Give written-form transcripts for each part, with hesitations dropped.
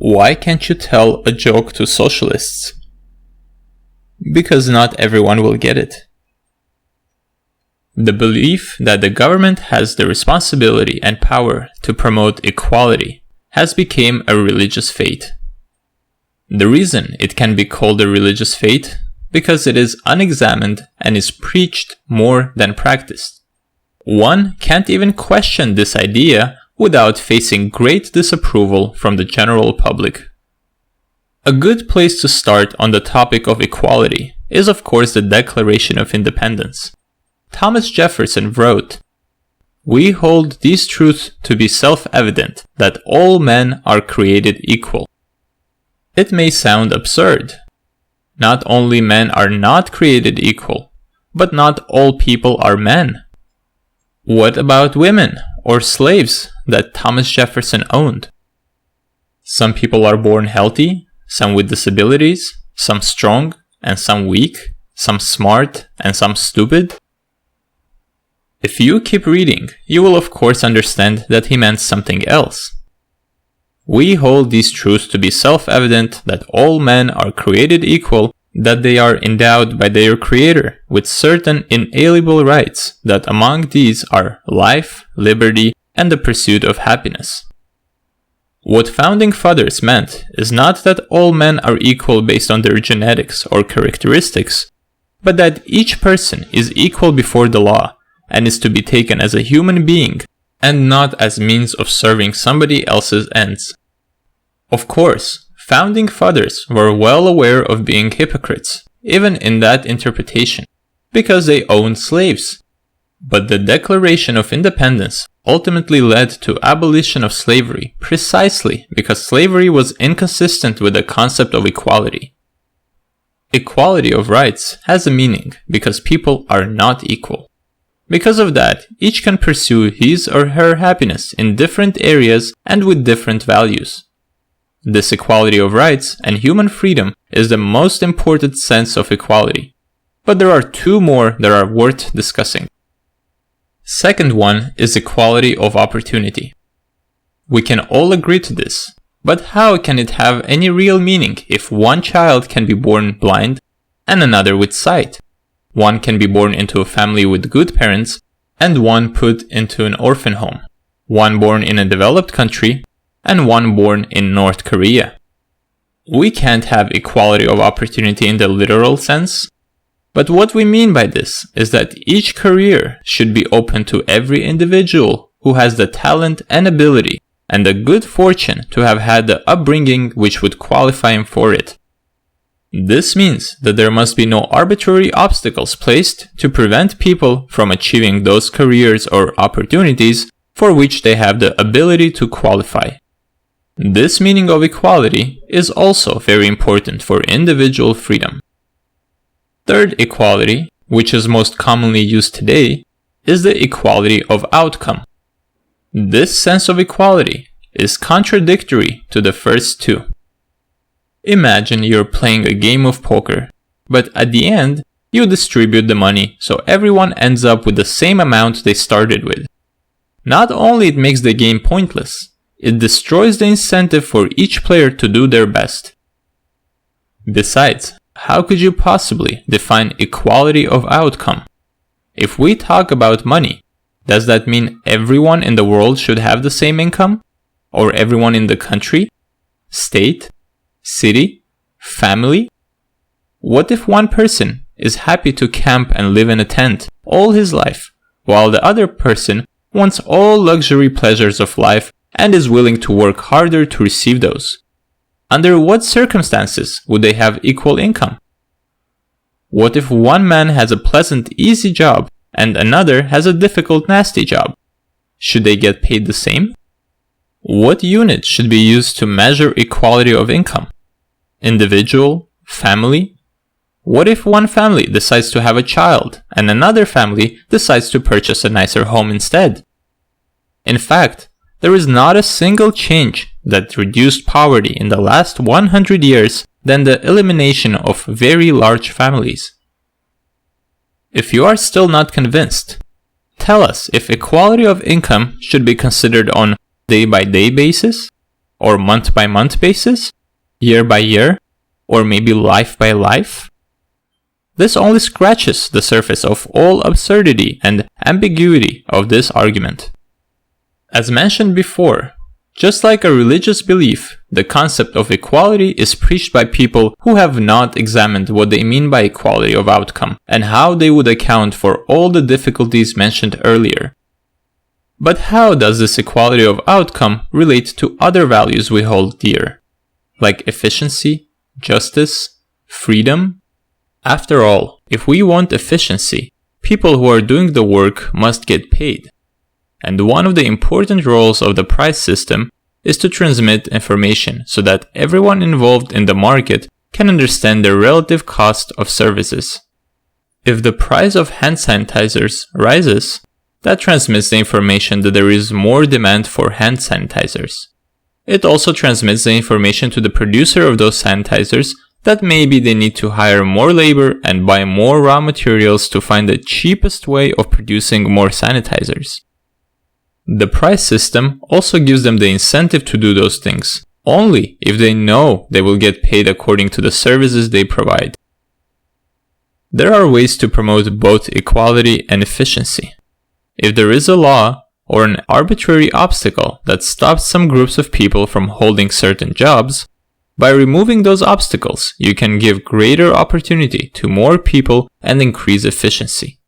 Why can't you tell a joke to socialists? Because not everyone will get it. The belief that the government has the responsibility and power to promote equality has become a religious faith. The reason it can be called a religious faith because it is unexamined and is preached more than practiced. One can't even question this idea without facing great disapproval from the general public. A good place to start on the topic of equality is of course the Declaration of Independence. Thomas Jefferson wrote, "We hold these truths to be self-evident that all men are created equal." It may sound absurd. Not only men are not created equal, but not all people are men. What about women or slaves that Thomas Jefferson owned? Some people are born healthy, some with disabilities, some strong and some weak, some smart and some stupid. If you keep reading, you will of course understand that he meant something else. We hold these truths to be self-evident that all men are created equal, that they are endowed by their Creator with certain inalienable rights, that among these are life, liberty, and the pursuit of happiness. What founding fathers meant is not that all men are equal based on their genetics or characteristics, but that each person is equal before the law and is to be taken as a human being and not as means of serving somebody else's ends. Of course, founding fathers were well aware of being hypocrites, even in that interpretation, because they owned slaves. But the Declaration of Independence ultimately led to abolition of slavery precisely because slavery was inconsistent with the concept of equality. Equality of rights has a meaning because people are not equal. Because of that, each can pursue his or her happiness in different areas and with different values. This equality of rights and human freedom is the most important sense of equality. But there are two more that are worth discussing. Second one is equality of opportunity. We can all agree to this, but how can it have any real meaning if one child can be born blind and another with sight? One can be born into a family with good parents and one put into an orphan home. One born in a developed country and one born in North Korea. We can't have equality of opportunity in the literal sense, but what we mean by this is that each career should be open to every individual who has the talent and ability and the good fortune to have had the upbringing which would qualify him for it. This means that there must be no arbitrary obstacles placed to prevent people from achieving those careers or opportunities for which they have the ability to qualify. This meaning of equality is also very important for individual freedom. Third equality, which is most commonly used today, is the equality of outcome. This sense of equality is contradictory to the first two. Imagine you're playing a game of poker, but at the end, you distribute the money so everyone ends up with the same amount they started with. Not only it makes the game pointless, it destroys the incentive for each player to do their best. Besides, how could you possibly define equality of outcome? If we talk about money, does that mean everyone in the world should have the same income? Or everyone in the country, state, city, family? What if one person is happy to camp and live in a tent all his life, while the other person wants all luxury pleasures of life and is willing to work harder to receive those? Under what circumstances would they have equal income? What if one man has a pleasant, easy job and another has a difficult, nasty job? Should they get paid the same? What unit should be used to measure equality of income? Individual? Family? What if one family decides to have a child and another family decides to purchase a nicer home instead? In fact, there is not a single change that reduced poverty in the last 100 years than the elimination of very large families. If you are still not convinced, tell us if equality of income should be considered on day-by-day basis, or month-by-month basis, year by year, or maybe life by life? This only scratches the surface of all absurdity and ambiguity of this argument. As mentioned before, just like a religious belief, the concept of equality is preached by people who have not examined what they mean by equality of outcome and how they would account for all the difficulties mentioned earlier. But how does this equality of outcome relate to other values we hold dear, like efficiency, justice, freedom? After all, if we want efficiency, people who are doing the work must get paid. And one of the important roles of the price system is to transmit information so that everyone involved in the market can understand the relative cost of services. If the price of hand sanitizers rises, that transmits the information that there is more demand for hand sanitizers. It also transmits the information to the producer of those sanitizers that maybe they need to hire more labor and buy more raw materials to find the cheapest way of producing more sanitizers. The price system also gives them the incentive to do those things, only if they know they will get paid according to the services they provide. There are ways to promote both equality and efficiency. If there is a law or an arbitrary obstacle that stops some groups of people from holding certain jobs, by removing those obstacles, you can give greater opportunity to more people and increase efficiency.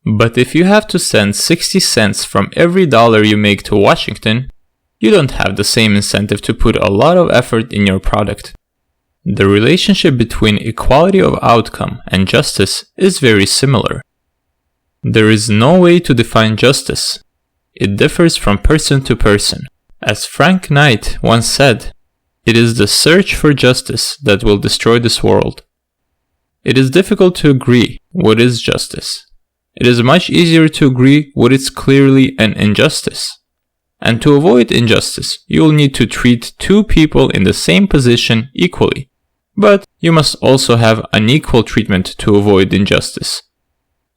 But if you have to send 60 cents from every dollar you make to Washington, you don't have the same incentive to put a lot of effort in your product. The relationship between equality of outcome and justice is very similar. There is no way to define justice. It differs from person to person. As Frank Knight once said, "It is the search for justice that will destroy this world." It is difficult to agree what is justice. It is much easier to agree what is clearly an injustice. And to avoid injustice, you will need to treat two people in the same position equally. But you must also have unequal treatment to avoid injustice.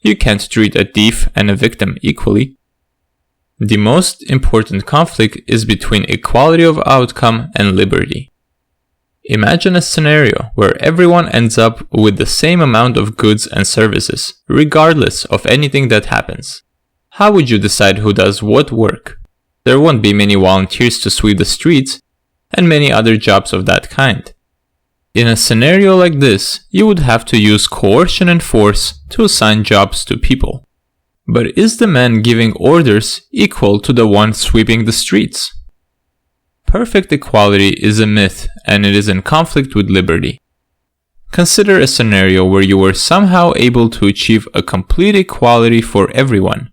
You can't treat a thief and a victim equally. The most important conflict is between equality of outcome and liberty. Imagine a scenario where everyone ends up with the same amount of goods and services, regardless of anything that happens. How would you decide who does what work? There won't be many volunteers to sweep the streets, and many other jobs of that kind. In a scenario like this, you would have to use coercion and force to assign jobs to people. But is the man giving orders equal to the one sweeping the streets? Perfect equality is a myth, and it is in conflict with liberty. Consider a scenario where you were somehow able to achieve a complete equality for everyone.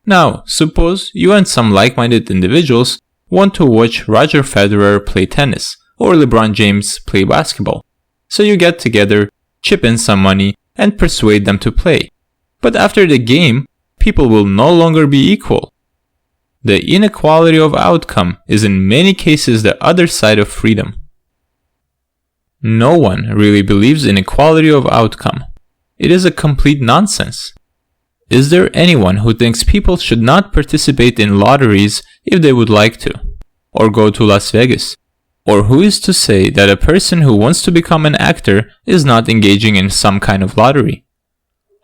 Now, suppose you and some like-minded individuals want to watch Roger Federer play tennis or LeBron James play basketball. So you get together, chip in some money, and persuade them to play. But after the game, people will no longer be equal. The inequality of outcome is in many cases the other side of freedom. No one really believes in equality of outcome. It is a complete nonsense. Is there anyone who thinks people should not participate in lotteries if they would like to, or go to Las Vegas? Or who is to say that a person who wants to become an actor is not engaging in some kind of lottery?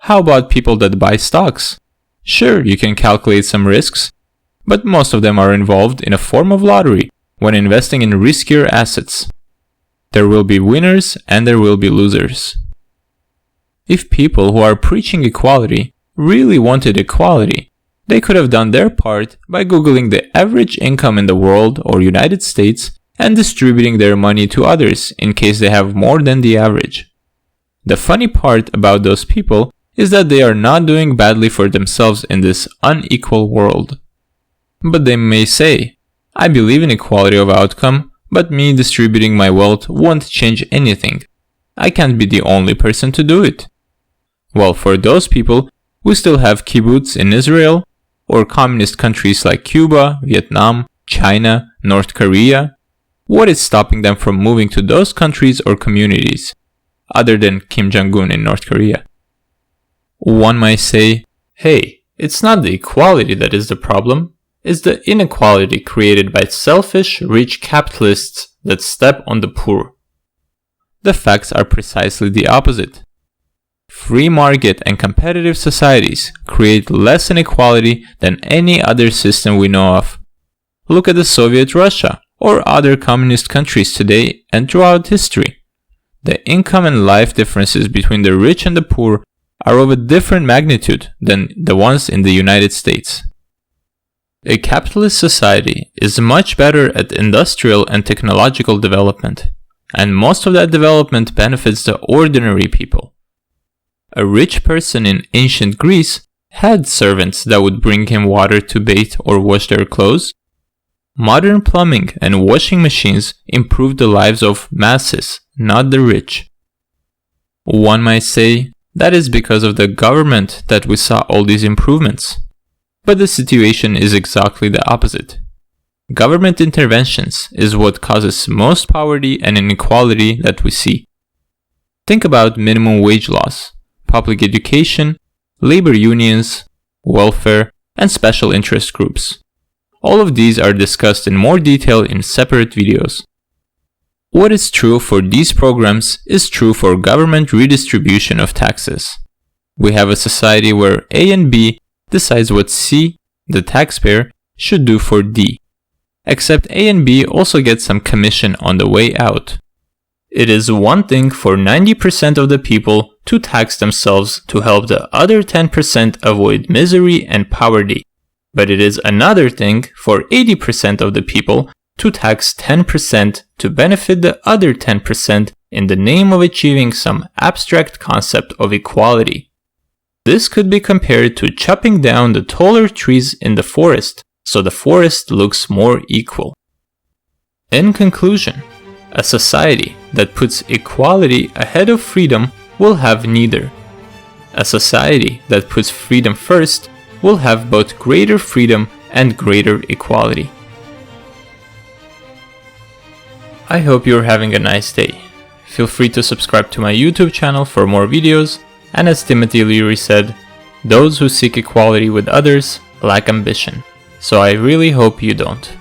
How about people that buy stocks? Sure, you can calculate some risks, but most of them are involved in a form of lottery when investing in riskier assets. There will be winners and there will be losers. If people who are preaching equality really wanted equality, they could have done their part by Googling the average income in the world or United States and distributing their money to others in case they have more than the average. The funny part about those people is that they are not doing badly for themselves in this unequal world. But they may say, I believe in equality of outcome, but me distributing my wealth won't change anything. I can't be the only person to do it. Well, for those people, we still have kibbutz in Israel, or communist countries like Cuba, Vietnam, China, North Korea. What is stopping them from moving to those countries or communities, other than Kim Jong-un in North Korea? One might say, hey, it's not the equality that is the problem, is the inequality created by selfish, rich capitalists that step on the poor. The facts are precisely the opposite. Free market and competitive societies create less inequality than any other system we know of. Look at the Soviet Russia or other communist countries today and throughout history. The income and life differences between the rich and the poor are of a different magnitude than the ones in the United States. A capitalist society is much better at industrial and technological development, and most of that development benefits the ordinary people. A rich person in ancient Greece had servants that would bring him water to bathe or wash their clothes. Modern plumbing and washing machines improved the lives of masses, not the rich. One might say that is because of the government that we saw all these improvements. But the situation is exactly the opposite. Government interventions is what causes most poverty and inequality that we see. Think about minimum wage laws, public education, labor unions, welfare, and special interest groups. All of these are discussed in more detail in separate videos. What is true for these programs is true for government redistribution of taxes. We have a society where A and B decides what C, the taxpayer, should do for D. Except A and B also get some commission on the way out. It is one thing for 90% of the people to tax themselves to help the other 10% avoid misery and poverty. But it is another thing for 80% of the people to tax 10% to benefit the other 10% in the name of achieving some abstract concept of equality. This could be compared to chopping down the taller trees in the forest so the forest looks more equal. In conclusion, a society that puts equality ahead of freedom will have neither. A society that puts freedom first will have both greater freedom and greater equality. I hope you're having a nice day. Feel free to subscribe to my YouTube channel for more videos, and as Timothy Leary said, those who seek equality with others lack ambition, so I really hope you don't.